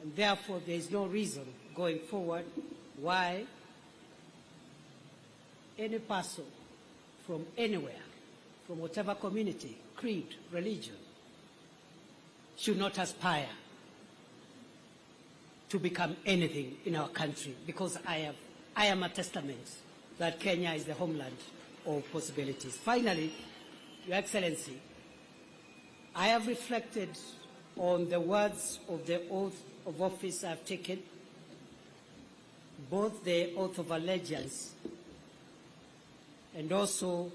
And therefore, there is no reason going forward why any person from anywhere, from whatever community, creed, religion, should not aspire to become anything in our country, because I am a testament that Kenya is the homeland of possibilities. Finally, Your Excellency, I have reflected on the words of the oath of office I have taken, both the oath of allegiance and also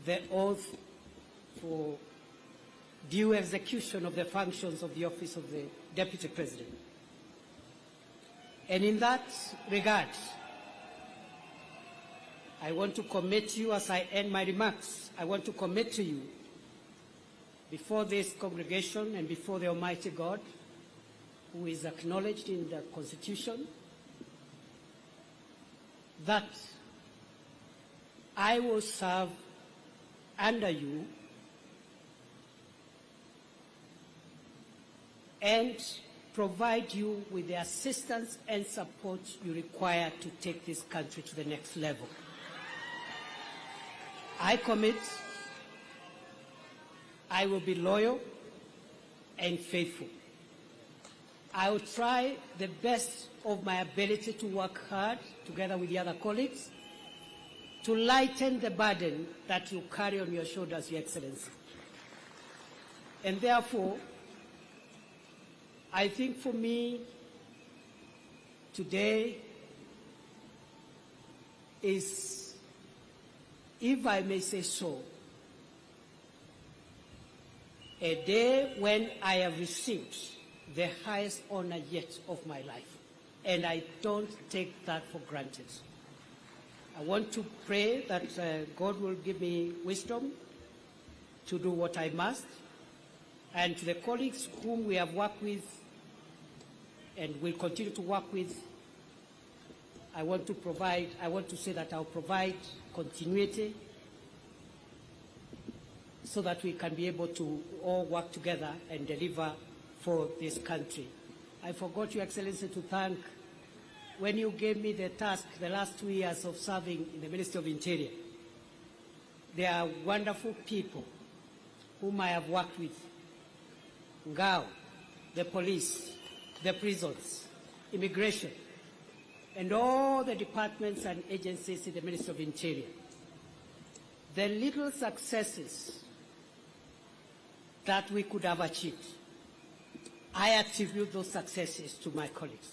the oath for due execution of the functions of the office of the Deputy President. And in that regard, I want to commit you, as I end my remarks, I want to commit to you before this congregation and before the Almighty God, who is acknowledged in the Constitution, that I will serve under you and provide you with the assistance and support you require to take this country to the next level. I commit I will be loyal and faithful. I will try the best of my ability to work hard together with the other colleagues to lighten the burden that you carry on your shoulders, Your Excellency. And therefore, I think for me, today is, if I may say so, a day when I have received the highest honor yet of my life. And I don't take that for granted. I want to pray that God will give me wisdom to do what I must. And to the colleagues whom we have worked with and will continue to work with, I want to say that I'll provide continuity so that we can be able to all work together and deliver for this country. I forgot, Your Excellency, to thank, when you gave me the task the last 2 years of serving in the Ministry of Interior, there are wonderful people whom I have worked with. Ngao, the police, the prisons, immigration, and all the departments and agencies in the Ministry of Interior. The little successes that we could have achieved, I attribute those successes to my colleagues.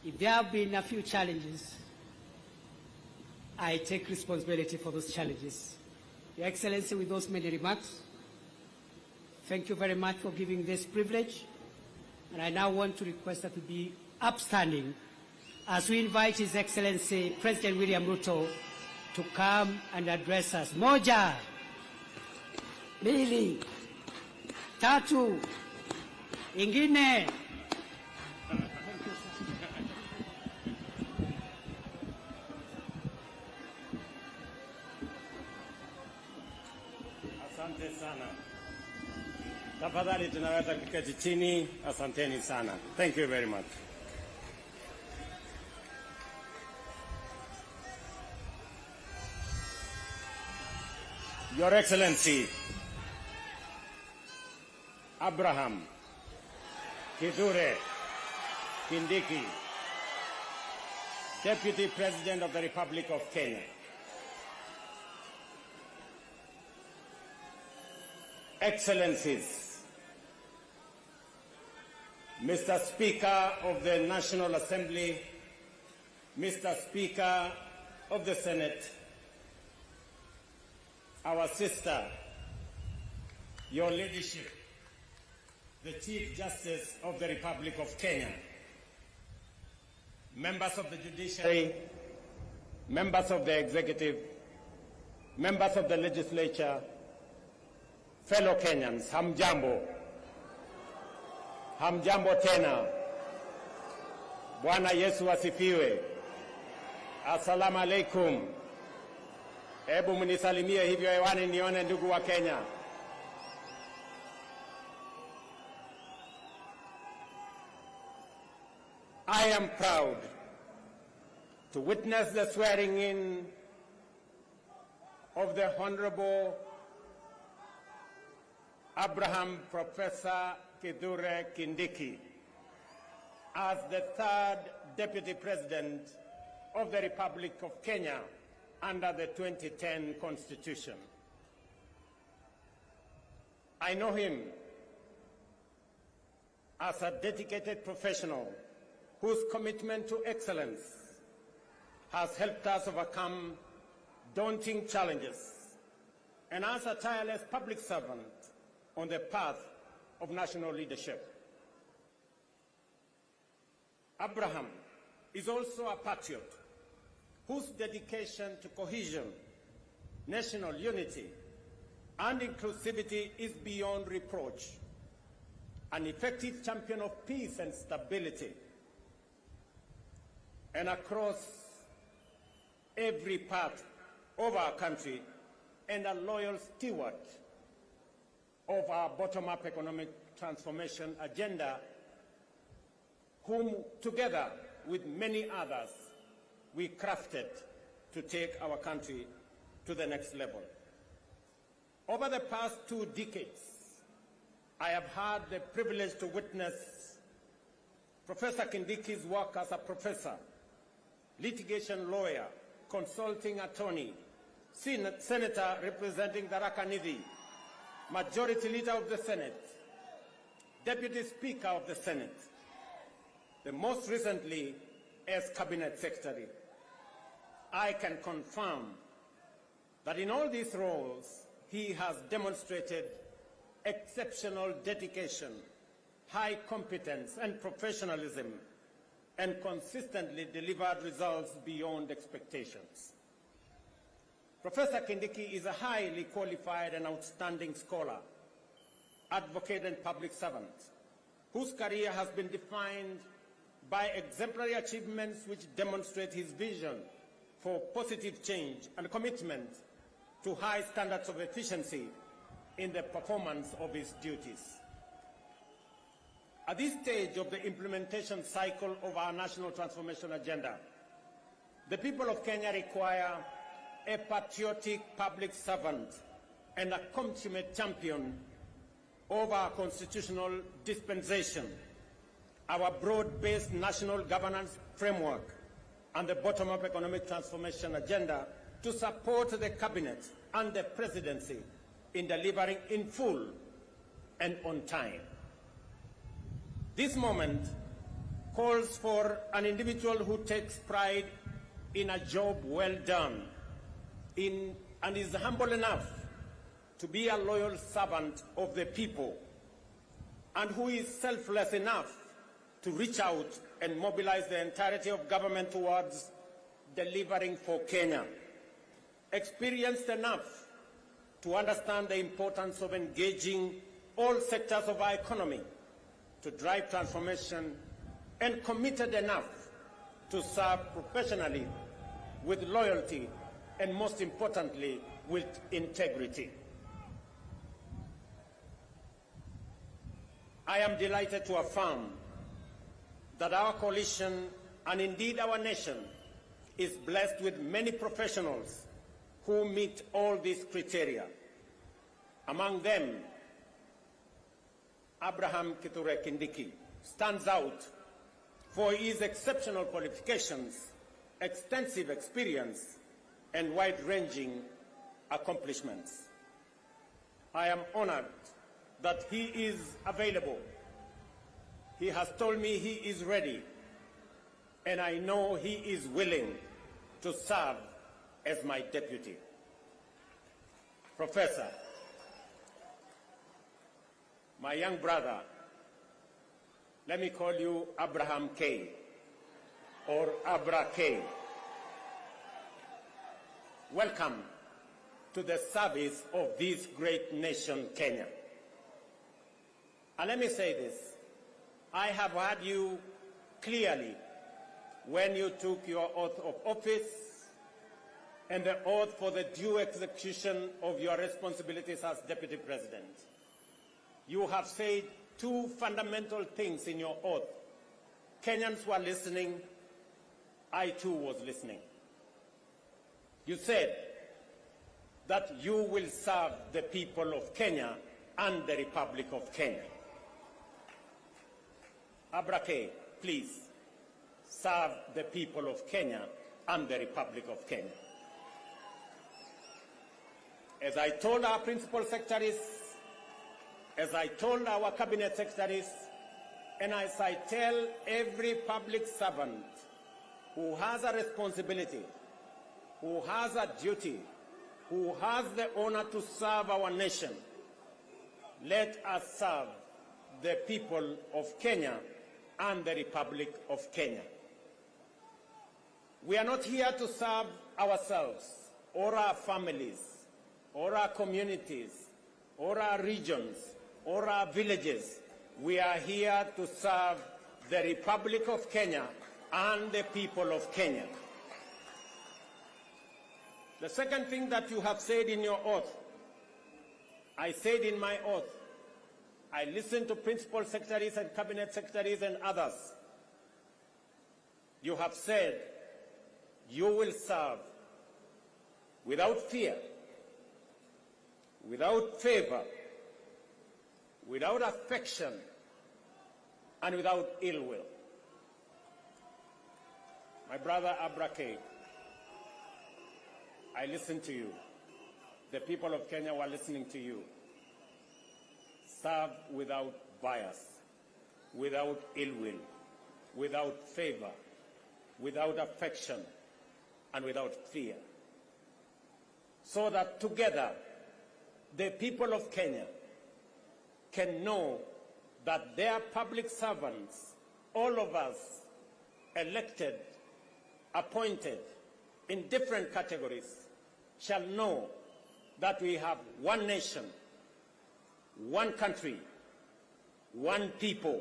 If there have been a few challenges, I take responsibility for those challenges. Your Excellency, with those many remarks, thank you very much for giving this privilege. And I now want to request that we be upstanding as we invite His Excellency President William Ruto to come and address us. Moja, mbili, tatu, ingine. Asante sana. Tafadhali tunaweza kuketi chini. Asanteni sana. Thank you very much. Your Excellency, Abraham Kithure Kindiki, Deputy President of the Republic of Kenya. Excellencies, Mr. Speaker of the National Assembly, Mr. Speaker of the Senate, our sister, your leadership, the Chief Justice of the Republic of Kenya, members of the judiciary, members of the executive, members of the legislature, fellow Kenyans, hamjambo. Hamjambo tena. Bwana Yesu asifiwe. Assalamu alaikum. Hebu mnisalimie hivyo hewani nione ndugu wa Kenya. I am proud to witness the swearing in of the Honorable Abraham Professor Kithure Kindiki as the third Deputy President of the Republic of Kenya under the 2010 Constitution. I know him as a dedicated professional whose commitment to excellence has helped us overcome daunting challenges, and as a tireless public servant on the path of national leadership. Abraham is also a patriot whose dedication to cohesion, national unity, and inclusivity is beyond reproach, an effective champion of peace and stability, and across every part of our country, and a loyal steward of our bottom-up economic transformation agenda, whom together with many others we crafted to take our country to the next level. Over the past 2 decades, I have had the privilege to witness Professor Kindiki's work as a professor, litigation lawyer, consulting attorney, senator representing Tharaka Nithi, majority leader of the Senate, deputy speaker of the Senate, the most recently as cabinet secretary. I can confirm that in all these roles, he has demonstrated exceptional dedication, high competence and professionalism, and consistently delivered results beyond expectations. Professor Kindiki is a highly qualified and outstanding scholar, advocate and public servant, whose career has been defined by exemplary achievements which demonstrate his vision for positive change and commitment to high standards of efficiency in the performance of his duties. At this stage of the implementation cycle of our national transformation agenda, the people of Kenya require a patriotic public servant and a consummate champion of our constitutional dispensation, our broad-based national governance framework, and the bottom-up economic transformation agenda to support the cabinet and the presidency in delivering in full and on time. This moment calls for an individual who takes pride in a job well done and is humble enough to be a loyal servant of the people, and who is selfless enough to reach out and mobilize the entirety of government towards delivering for Kenya, experienced enough to understand the importance of engaging all sectors of our economy to drive transformation, and committed enough to serve professionally with loyalty and, most importantly, with integrity. I am delighted to affirm that our coalition, and indeed our nation, is blessed with many professionals who meet all these criteria. Among them, Abraham Kithure Kindiki stands out for his exceptional qualifications, extensive experience, and wide-ranging accomplishments. I am honored that he is available. He has told me he is ready, and I know he is willing to serve as my deputy. Professor, my young brother, let me call you Abraham K, or Abra K. Welcome to the service of this great nation, Kenya. And let me say this, I have heard you clearly when you took your oath of office and the oath for the due execution of your responsibilities as Deputy President. You have said 2 fundamental things in your oath: Kenyans were listening. I too was listening. You said that you will serve the people of Kenya and the Republic of Kenya. Abrake, please serve the people of Kenya and the Republic of Kenya. As I told our principal secretaries, as I told our cabinet secretaries, and as I tell every public servant who has a responsibility, who has a duty, who has the honor to serve our nation, let us serve the people of Kenya and the Republic of Kenya. We are not here to serve ourselves or our families or our communities or our regions or our villages. We are here to serve the Republic of Kenya and the people of Kenya. The second thing that you have said in your oath, I said in my oath, I listened to principal secretaries and cabinet secretaries and others. You have said you will serve without fear, without favor, without affection, and without ill will. My brother Abrake, I listened to you. The people of Kenya were listening to you. Serve without bias, without ill will, without favor, without affection, and without fear. So that together, the people of Kenya can know that their public servants, all of us, elected, appointed in different categories, shall know that we have one nation, one country, one people,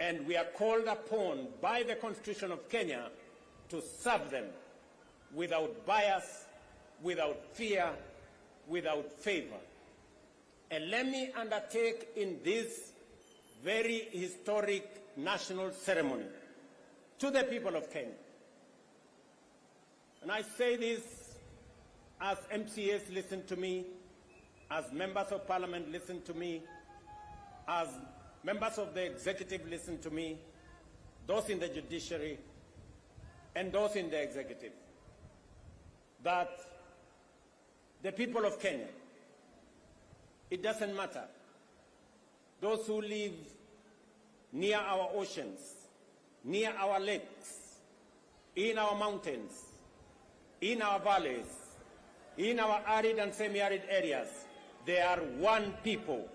and we are called upon by the Constitution of Kenya to serve them without bias, without fear, without favor. And let me undertake in this very historic national ceremony to the people of Kenya. And I say this as MCAs listen to me, as members of parliament listen to me, as members of the executive listen to me, those in the judiciary and those in the executive, that the people of Kenya, it doesn't matter, those who live near our oceans, near our lakes, in our mountains, in our valleys, in our arid and semi-arid areas, they are one people,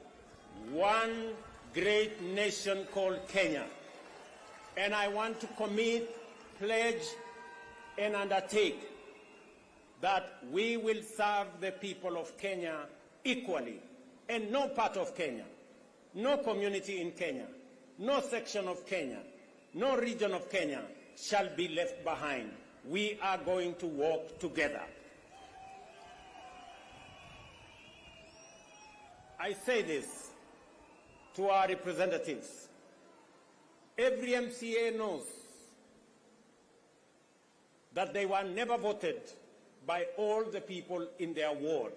one great nation called Kenya. And I want to commit, pledge, and undertake that we will serve the people of Kenya equally, and no part of Kenya, no community in Kenya, no section of Kenya, no region of Kenya shall be left behind. We are going to work together. I say this to our representatives. Every MCA knows that they were never voted by all the people in their ward.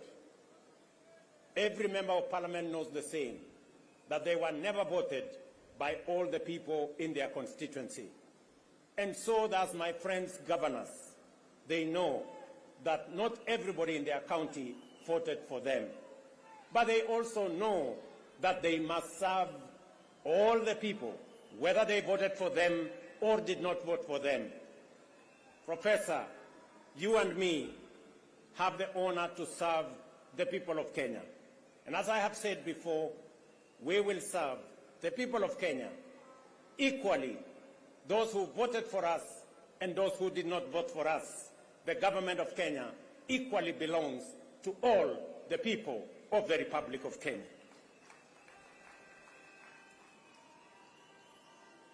Every member of parliament knows the same, that they were never voted by all the people in their constituency. And so does my friends governors. They know that not everybody in their county voted for them. But they also know that they must serve all the people, whether they voted for them or did not vote for them. Professor, you and me have the honor to serve the people of Kenya. And as I have said before, we will serve the people of Kenya equally, those who voted for us and those who did not vote for us. The government of Kenya equally belongs to all the people of the Republic of Kenya.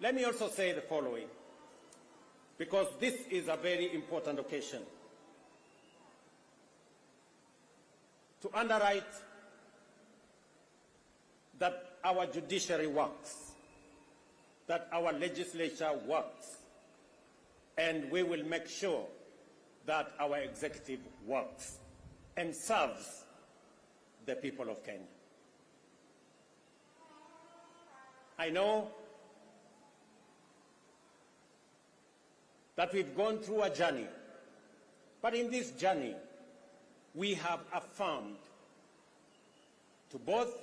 Let me also say the following, because this is a very important occasion. To underwrite that our judiciary works, that our legislature works, and we will make sure that our executive works and serves the people of Kenya. I know that we've gone through a journey, but in this journey, we have affirmed to both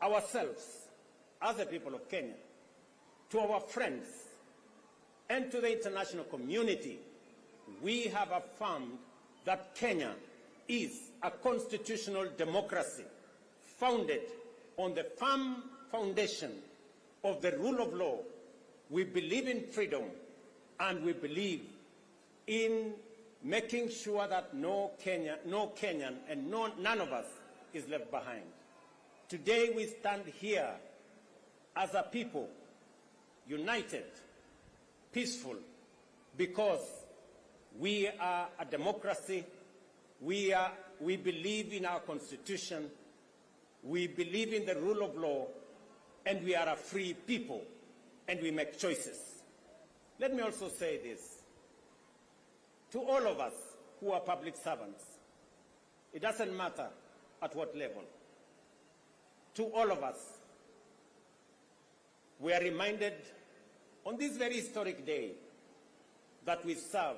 ourselves as the people of Kenya, to our friends, and to the international community, we have affirmed that Kenya is a constitutional democracy founded on the firm foundation of the rule of law. We believe in freedom, and we believe in making sure that no Kenyan and none of us is left behind. Today we stand here as a people, united, peaceful, because we are a democracy, we believe in our constitution, we believe in the rule of law, and we are a free people, and we make choices. Let me also say this. To all of us who are public servants, it doesn't matter at what level. To all of us, we are reminded on this very historic day that we serve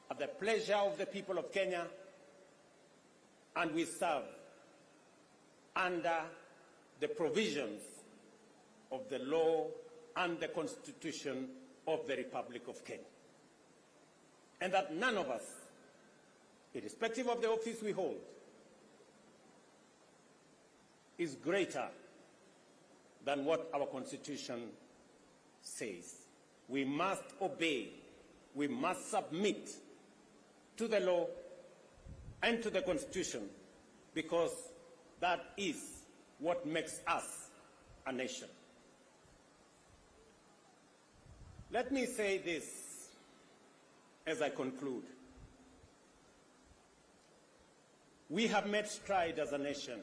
at the pleasure of the people of Kenya, and we serve under the provisions of the law and the Constitution of the Republic of Kenya. And that none of us, irrespective of the office we hold, is greater than what our Constitution says. We must obey, we must submit to the law and to the Constitution, because that is what makes us a nation. Let me say this as I conclude. We have made stride as a nation.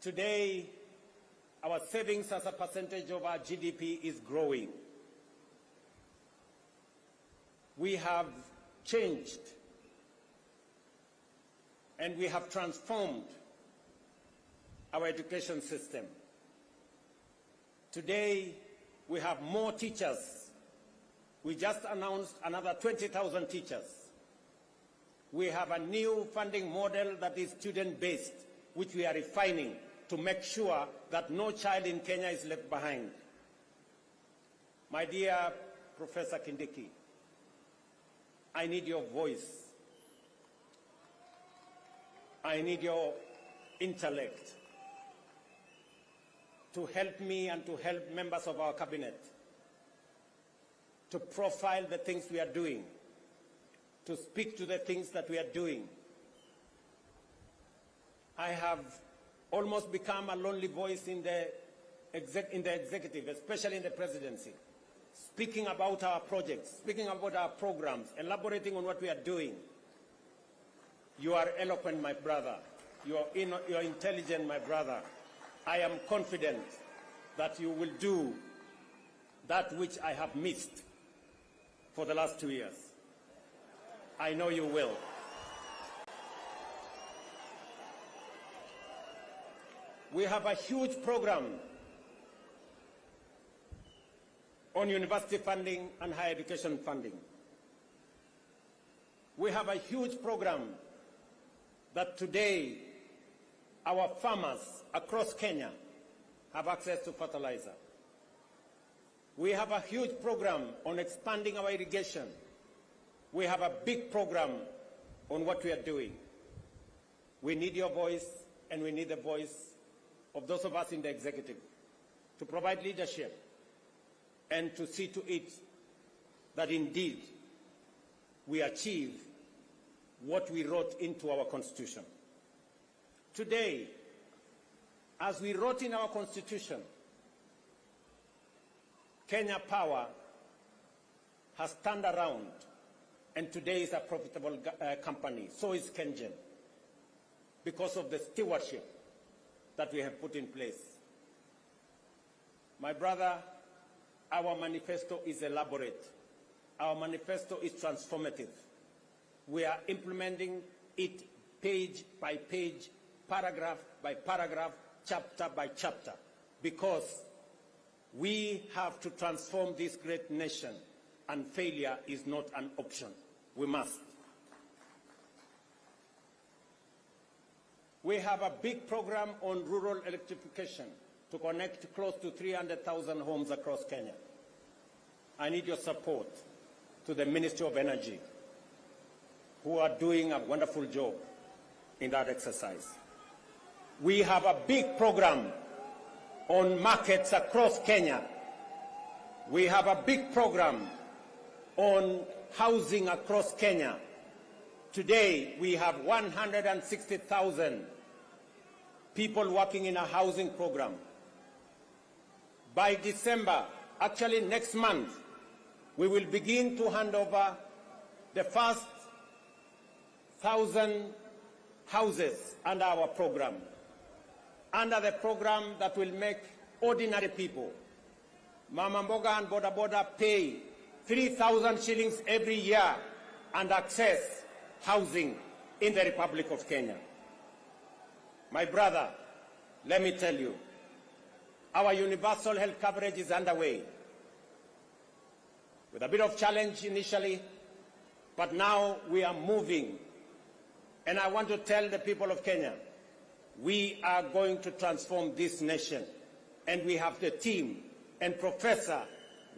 Today, our savings as a percentage of our GDP is growing. We have changed and we have transformed our education system. Today, we have more teachers. We just announced another 20,000 teachers. We have a new funding model that is student-based, which we are refining to make sure that no child in Kenya is left behind. My dear Professor Kindiki, I need your voice. I need your intellect to help me and to help members of our cabinet to profile the things we are doing, to speak to the things that we are doing. I have almost become a lonely voice in the executive, especially in the presidency, speaking about our projects, speaking about our programs, elaborating on what we are doing. You are eloquent, my brother. You are intelligent, my brother. I am confident that you will do that which I have missed for the last 2 years. I know you will. We have a huge program on university funding and higher education funding. We have a huge program that today our farmers across Kenya have access to fertilizer. We have a huge program on expanding our irrigation. We have a big program on what we are doing. We need your voice, and we need the voice of those of us in the executive to provide leadership and to see to it that indeed we achieve what we wrote into our Constitution. Today, as we wrote in our Constitution, Kenya Power has turned around and today is a profitable company. So is KenGen, because of the stewardship that we have put in place. My brother, our manifesto is elaborate. Our manifesto is transformative. We are implementing it page by page, paragraph by paragraph, chapter by chapter, because we have to transform this great nation, and failure is not an option. We must. We have a big program on rural electrification to connect close to 300,000 homes across Kenya. I need your support to the Ministry of Energy, who are doing a wonderful job in that exercise. We have a big program on markets across Kenya. We have a big program on housing across Kenya. Today, we have 160,000 people working in a housing program. By December, actually next month, we will begin to hand over the first 1,000 houses under our program, under the program that will make ordinary people, Mama Mboga and Boda Boda, pay 3,000 shillings every year and access housing in the Republic of Kenya. My brother, let me tell you, our universal health coverage is underway, with a bit of challenge initially, but now we are moving. And I want to tell the people of Kenya, we are going to transform this nation. And we have the team. And Professor,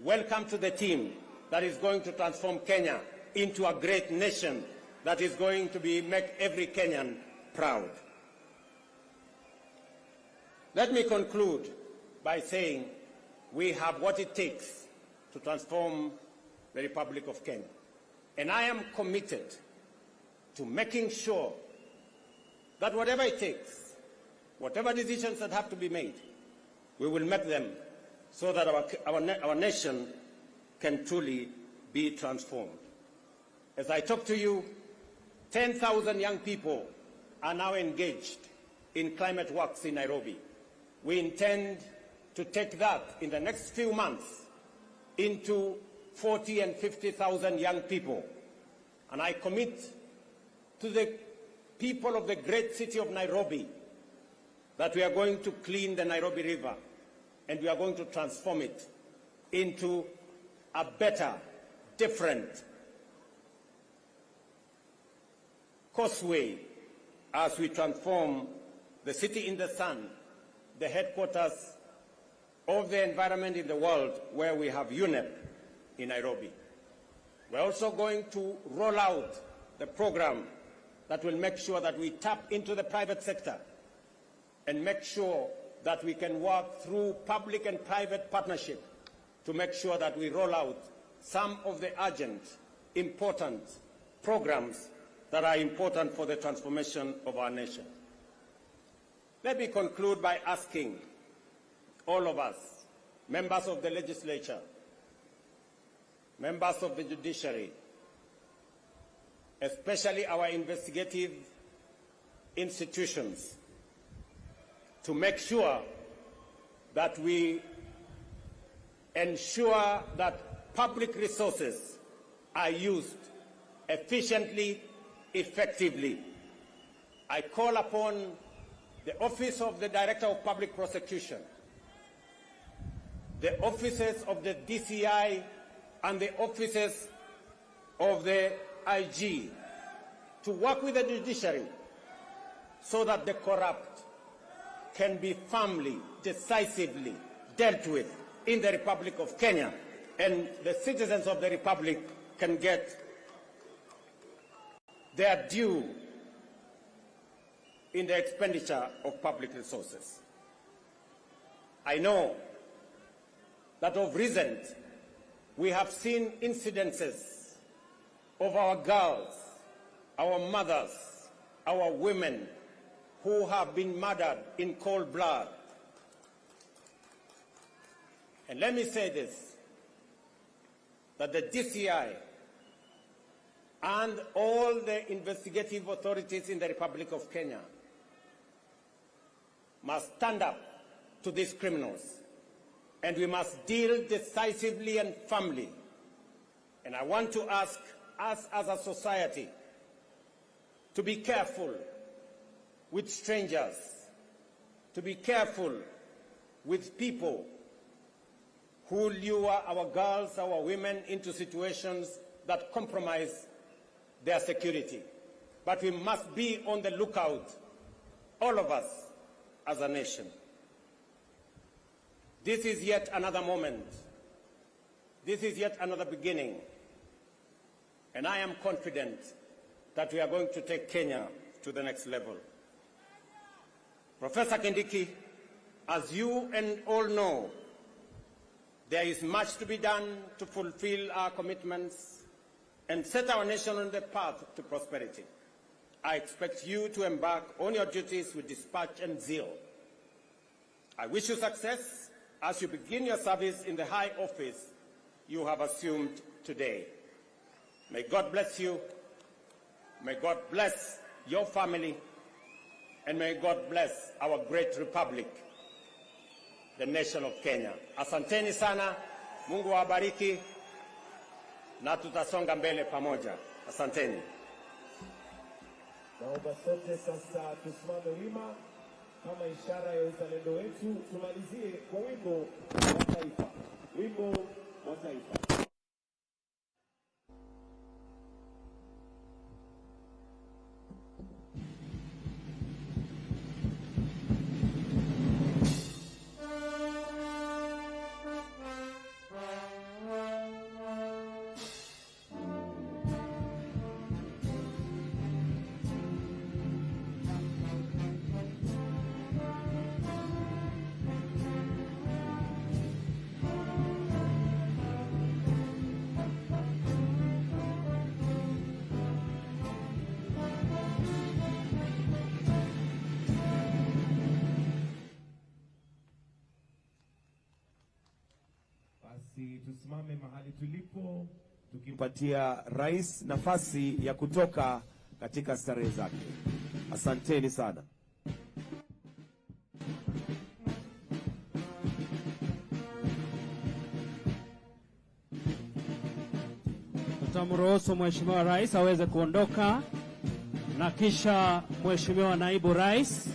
welcome to the team that is going to transform Kenya into a great nation that is going to make every Kenyan proud. Let me conclude by saying we have what it takes to transform the Republic of Kenya. And I am committed to making sure that whatever it takes, whatever decisions that have to be made, we will make them so that our nation can truly be transformed. As I talk to you, 10,000 young people are now engaged in climate works in Nairobi. We intend to take that in the next few months into 40 and 50,000 young people. And I commit to the people of the great city of Nairobi that we are going to clean the Nairobi River and we are going to transform it into a better, different causeway as we transform the city in the sun, the headquarters of the environment in the world, where we have UNEP in Nairobi. We're also going to roll out the program that will make sure that we tap into the private sector and make sure that we can work through public and private partnership to make sure that we roll out some of the urgent, important programs that are important for the transformation of our nation. Let me conclude by asking all of us, members of the legislature, members of the judiciary, especially our investigative institutions, to make sure that we ensure that public resources are used efficiently, effectively. I call upon the Office of the Director of Public Prosecution, the offices of the DCI and the offices of the IG to work with the judiciary so that the corrupt can be firmly, decisively dealt with in the Republic of Kenya, and the citizens of the Republic can get their due in the expenditure of public resources. I know that of recent we have seen incidences of our girls, our mothers, our women who have been murdered in cold blood. And let me say this, that the DCI and all the investigative authorities in the Republic of Kenya must stand up to these criminals and we must deal decisively and firmly. And I want to ask us as a society to be careful with strangers, to be careful with people who lure our girls, our women into situations that compromise their security. But we must be on the lookout, all of us as a nation. This is yet another moment. This is yet another beginning. And I am confident that we are going to take Kenya to the next level. Professor Kindiki, as you and all know, there is much to be done to fulfill our commitments and set our nation on the path to prosperity. I expect you to embark on your duties with dispatch and zeal. I wish you success as you begin your service in the high office you have assumed today. May God bless you. May God bless your family. And may God bless our great republic, the nation of Kenya. Asanteni sana, Mungu awabariki, na tutasonga mbele pamoja. Asanteni. Naomba sote sasa tusimame wima kama ishara ya uzalendo wetu. Tumalizie kwa wimbo wa taifa. Wimbo wa taifa. Tusimame mahali tulipo tukimpatia rais nafasi ya kutoka katika starehe zake. Asanteni sana. Tutamruhusu Mheshimiwa Rais aweze kuondoka na kisha Mheshimiwa Naibu Rais